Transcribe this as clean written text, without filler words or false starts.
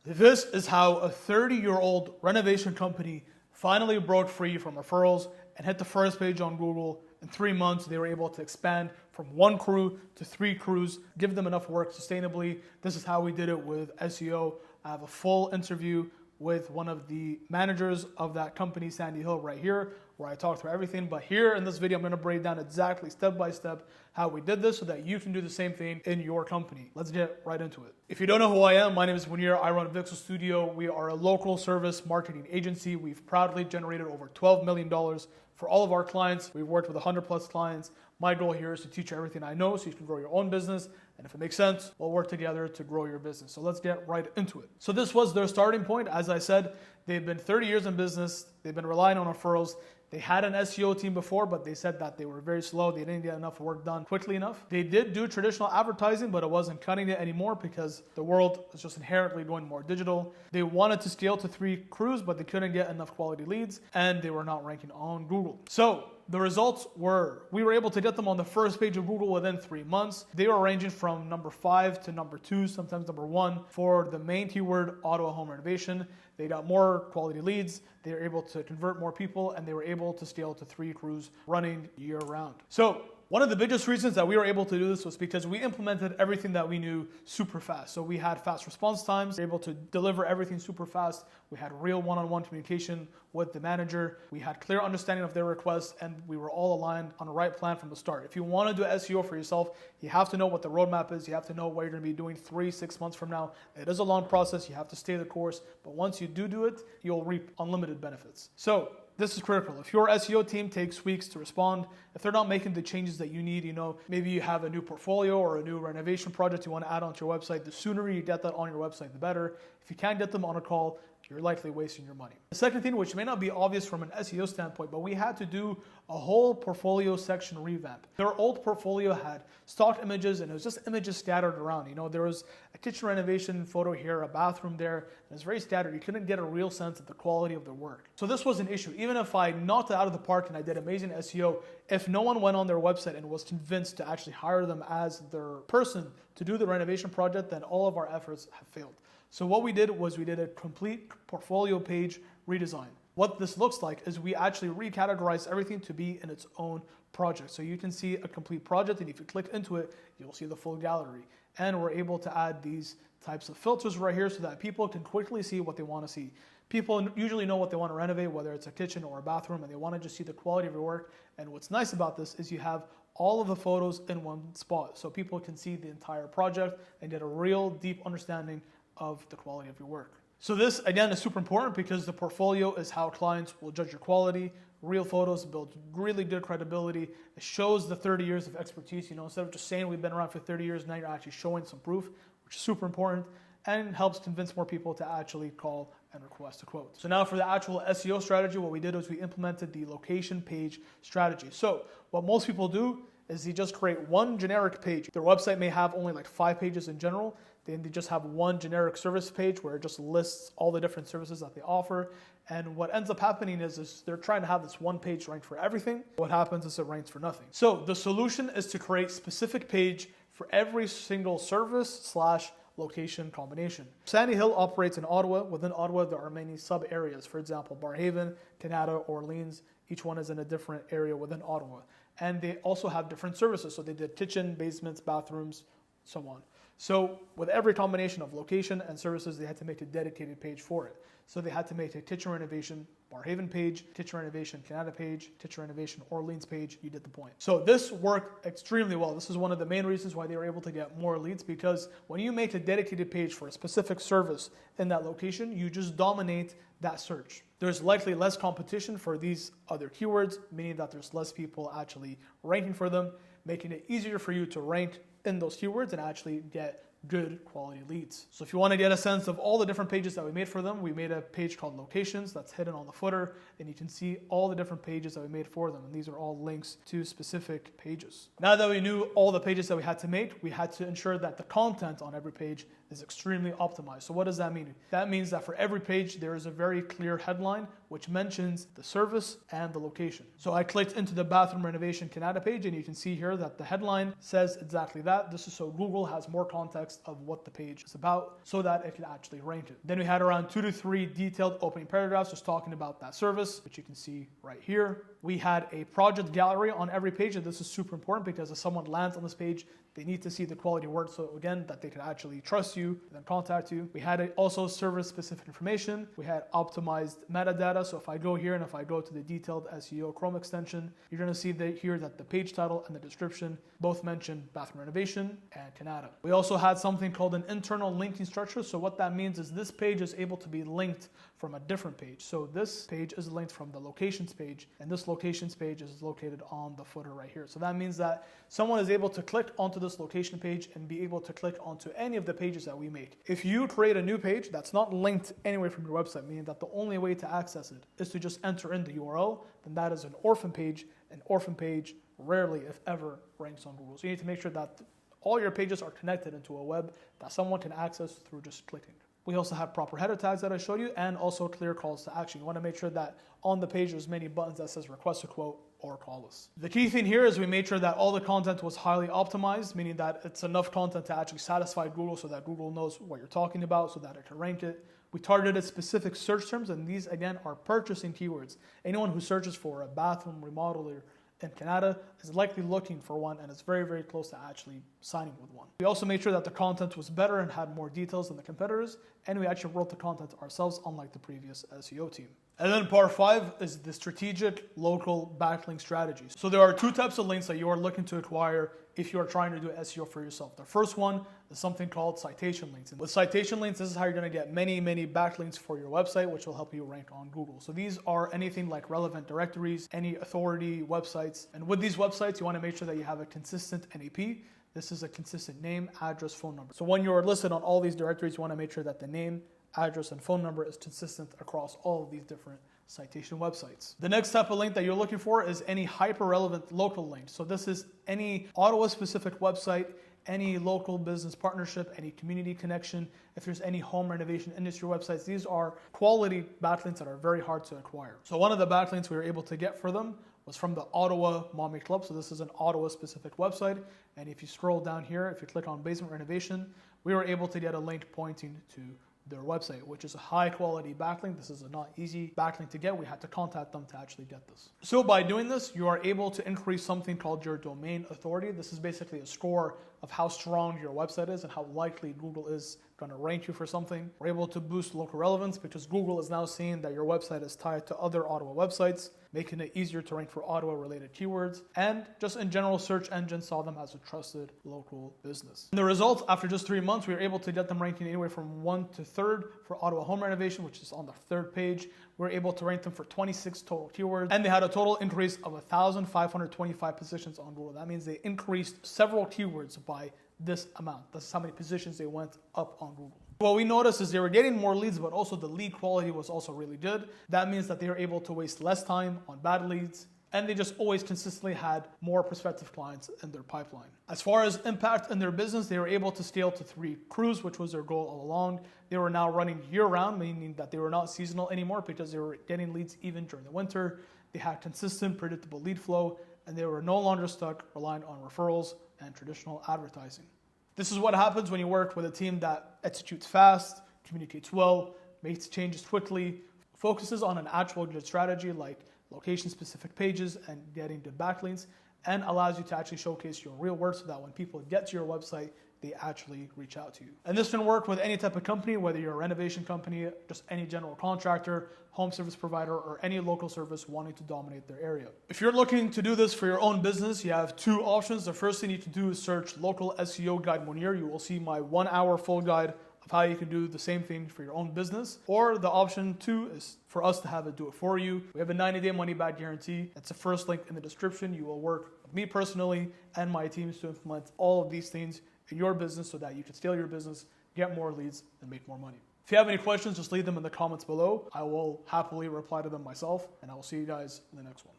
This is how a 30-year-old renovation company finally broke free from referrals and hit the first page on Google. In 3 months, they were able to expand from 1 crew to 3 crews, give them enough work sustainably. This is how we did it with SEO. I have a full interview with one of the managers of that company, Sandy Hill, right here, where I talk through everything. But here in this video, I'm going to break down exactly step by step how we did this so that you can do the same thing in your company. Let's get right into it. If you don't know who I am, my name is Munir. I run Vixel Studio. We are a local service marketing agency. We've proudly generated over $12 million for all of our clients. We've worked with 100 plus clients. My goal here is to teach you everything I know so you can grow your own business. And if it makes sense, we'll work together to grow your business. So let's get right into it. So this was their starting point. As I said, they've been 30 years in business. They've been relying on referrals. They had an SEO team before, but they said that they were very slow. They didn't get enough work done quickly enough. They did do traditional advertising, but it wasn't cutting it anymore because the world is just inherently going more digital. They wanted to scale to 3 crews, but they couldn't get enough quality leads, and they were not ranking on Google. So the results were, we were able to get them on the first page of Google within 3 months. They were ranging from number 5 to number 2, sometimes number 1 for the main keyword, Ottawa Home Renovation. They got more quality leads. They were able to convert more people, and they were able to scale to 3 crews running year round. So one of the biggest reasons that we were able to do this was because we implemented everything that we knew super fast. So we had fast response times, we were able to deliver everything super fast. We had real one-on-one communication with the manager. We had clear understanding of their requests, and we were all aligned on the right plan from the start. If you want to do SEO for yourself, you have to know what the roadmap is. You have to know what you're going to be doing 3-6 months from now. It is a long process. You have to stay the course. But once you do it, you'll reap unlimited benefits. So this is critical. If your SEO team takes weeks to respond, if they're not making the changes that you need, maybe you have a new portfolio or a new renovation project you want to add onto your website, the sooner you get that on your website, the better. If you can't get them on a call, you're likely wasting your money. The second thing, which may not be obvious from an SEO standpoint, but we had to do a whole portfolio section revamp. Their old portfolio had stock images, and it was just images scattered around. There was a kitchen renovation photo here, a bathroom there, and it's very scattered. You couldn't get a real sense of the quality of their work. So this was an issue. Even if I knocked it out of the park and I did amazing SEO, if no one went on their website and was convinced to actually hire them as their person to do the renovation project, then all of our efforts have failed. So what we did was we did a complete portfolio page redesign. What this looks like is we actually recategorized everything to be in its own project. So you can see a complete project, and if you click into it, you'll see the full gallery. And we're able to add these types of filters right here so that people can quickly see what they want to see. People usually know what they want to renovate, whether it's a kitchen or a bathroom, and they want to just see the quality of your work. And what's nice about this is you have all of the photos in one spot, so people can see the entire project and get a real deep understanding of the quality of your work. So this, again, is super important because the portfolio is how clients will judge your quality. Real photos build really good credibility. It shows the 30 years of expertise. Instead of just saying we've been around for 30 years, now you're actually showing some proof, which is super important and helps convince more people to actually call and request a quote. So now for the actual SEO strategy, what we did was we implemented the location page strategy. So what most people do is they just create one generic page. Their website may have only like 5 pages in general. Then they just have one generic service page where it just lists all the different services that they offer. And what ends up happening is they're trying to have this one page ranked for everything. What happens is it ranks for nothing. So the solution is to create specific page for every single service / location combination. Sandy Hill operates in Ottawa. Within Ottawa, there are many sub areas. For example, Barrhaven, Canada, Orleans. Each one is in a different area within Ottawa. And they also have different services. So they did kitchen, basements, bathrooms, so on. So with every combination of location and services, they had to make a dedicated page for it. So they had to make a kitchen renovation Barrhaven page, kitchen renovation Canada page, kitchen renovation Orleans page. You did the point. So this worked extremely well. This is one of the main reasons why they were able to get more leads, because when you make a dedicated page for a specific service in that location, you just dominate that search. There's likely less competition for these other keywords, meaning that there's less people actually ranking for them, making it easier for you to rank in those keywords and actually get good quality leads. So if you want to get a sense of all the different pages that we made for them, we made a page called Locations that's hidden on the footer, and you can see all the different pages that we made for them. And these are all links to specific pages. Now that we knew all the pages that we had to make, we had to ensure that the content on every page is extremely optimized. So what does that mean? That means that for every page, there is a very clear headline which mentions the service and the location. So I clicked into the bathroom renovation Canada page, and you can see here that the headline says exactly that. This is so Google has more context of what the page is about so that it can actually rank it. Then we had around 2 to 3 detailed opening paragraphs just talking about that service, which you can see right here. We had a project gallery on every page, and this is super important because if someone lands on this page, they need to see the quality work, so again, that they can actually trust you and then contact you. We had also service-specific information. We had optimized metadata, so if I go here and if I go to the detailed SEO Chrome extension, you're going to see here that the page title and the description both mention bathroom renovation and Canada. We also had something called an internal linking structure, so what that means is this page is able to be linked from a different page. So this page is linked from the locations page, and this locations page is located on the footer right here. So that means that someone is able to click onto this location page and be able to click onto any of the pages that we make. If you create a new page that's not linked anywhere from your website, meaning that the only way to access it is to just enter in the URL, then that is an orphan page. An orphan page rarely, if ever, ranks on Google. So you need to make sure that all your pages are connected into a web that someone can access through just clicking. We also have proper header tags that I showed you, and also clear calls to action. You want to make sure that on the page there's many buttons that says request a quote or call us. The key thing here is we made sure that all the content was highly optimized, meaning that it's enough content to actually satisfy Google so that Google knows what you're talking about so that it can rank it. We targeted specific search terms, and these again are purchasing keywords. Anyone who searches for a bathroom remodeler in Canada is likely looking for one, and it's very, very close to actually signing with one. We also made sure that the content was better and had more details than the competitors, and we actually wrote the content ourselves, unlike the previous SEO team. And then part 5 is the strategic local backlink strategy. So there are 2 types of links that you are looking to acquire if you are trying to do SEO for yourself. The first one is something called citation links. And with citation links, this is how you're going to get many, many backlinks for your website, which will help you rank on Google. So these are anything like relevant directories, any authority websites. And with these websites, you want to make sure that you have a consistent NAP. This is a consistent name, address, phone number. So when you're listed on all these directories, you want to make sure that the name, address, and phone number is consistent across all of these different citation websites. The next type of link that you're looking for is any hyper-relevant local link. So this is any Ottawa-specific website, any local business partnership, any community connection, if there's any home renovation industry websites. These are quality backlinks that are very hard to acquire. So one of the backlinks we were able to get for them was from the Ottawa Mommy Club. So this is an Ottawa-specific website. And if you scroll down here, if you click on basement renovation, we were able to get a link pointing to their website, which is a high quality backlink. This is a not easy backlink to get. We had to contact them to actually get this. So by doing this, you are able to increase something called your domain authority. This is basically a score of how strong your website is and how likely Google is going to rank you for something. We're able to boost local relevance because Google is now seeing that your website is tied to other Ottawa websites, making it easier to rank for Ottawa related keywords. And just in general, search engines saw them as a trusted local business. And the results, after just 3 months, we were able to get them ranking anywhere from 1 to 3rd for Ottawa Home Renovation, which is on the 3rd page. We were able to rank them for 26 total keywords, and they had a total increase of 1,525 positions on Google. That means they increased several keywords by this amount. That's how many positions they went up on Google. What we noticed is they were getting more leads, but also the lead quality was also really good. That means that they were able to waste less time on bad leads, and they just always consistently had more prospective clients in their pipeline. As far as impact in their business, they were able to scale to 3 crews, which was their goal all along. They were now running year-round, meaning that they were not seasonal anymore because they were getting leads even during the winter. They had consistent, predictable lead flow, and they were no longer stuck relying on referrals and traditional advertising. This is what happens when you work with a team that executes fast, communicates well, makes changes quickly, focuses on an actual good strategy like location-specific pages and getting good backlinks, and allows you to actually showcase your real work so that when people get to your website, they actually reach out to you. And this can work with any type of company, whether you're a renovation company, just any general contractor, home service provider, or any local service wanting to dominate their area. If you're looking to do this for your own business, you have 2 options. The first thing you need to do is search Local SEO Guide Munir. You will see my 1-hour full guide of how you can do the same thing for your own business. Or the option 2 is for us to have it do it for you. We have a 90-day money-back guarantee. It's the first link in the description. You will work with me personally and my teams to implement all of these things in your business so that you can scale your business, get more leads, and make more money. If you have any questions, just leave them in the comments below. I will happily reply to them myself, and I will see you guys in the next one.